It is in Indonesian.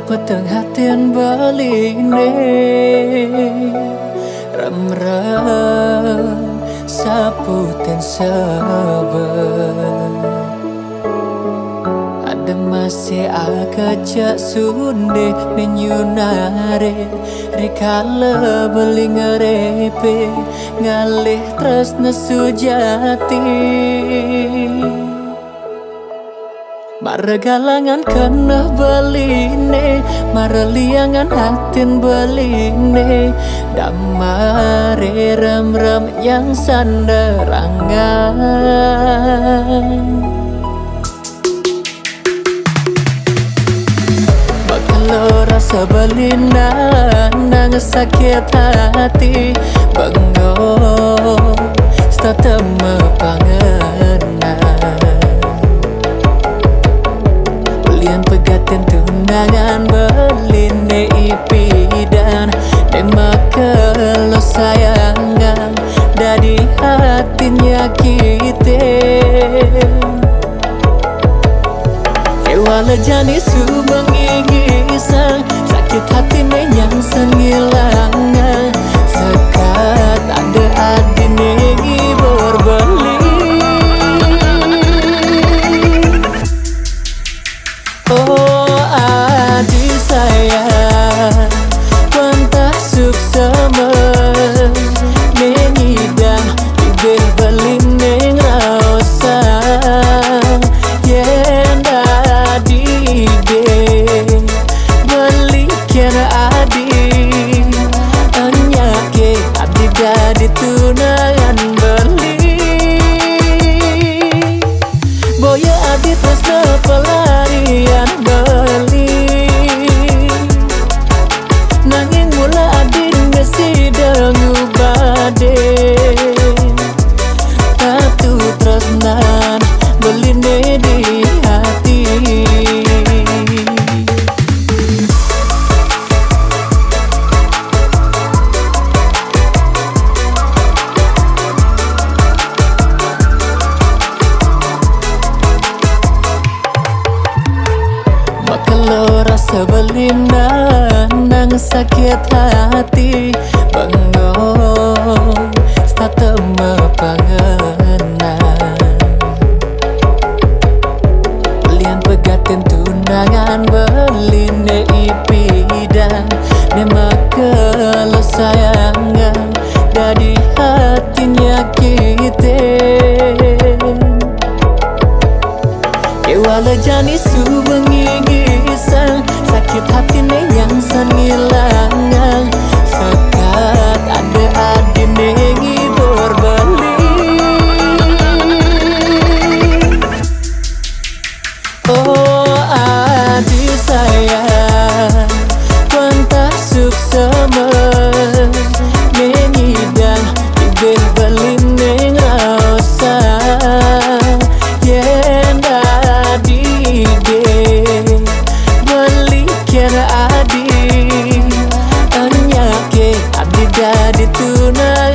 peteng hatian baline rem-rem saputen sabar ada masih agak sunde menyunare rikala beli ngarepe ngalih tresna sujati maragalangan kena beline maraliangan hatin beline damare rem-rem yang sandarangan bakal rasa belina nang sakit hati bengong stata mepangenan Ulian pegaten tunangan beline ipidan demakelo sayangan dari hatinya kita Ewala jani sumengigisang sakit hati yang sengilangan sekat ada adine berbeli Oh adi sayang pentah suksema mengidang ibeh belineng rasa yen adi de belikan adi anyake adi dadi tunangan beli boya adi tresna pelarian beli nanging mula adi ngesidang ubade tatu tresnan beline di hati bakal rasa belina nang sakit hati bengong stata mepangenan Lian pegaten tunangan beline ipidan demakelo sayangan dari hatinya kita Ewala jani subengigisang sakit hatinya yang senilangan sekat ada adine berbeli Oh adi sayang pentah suksema mengidang ibeh belineng rasa yen adi de belikan adi anyake adi dadi tunangan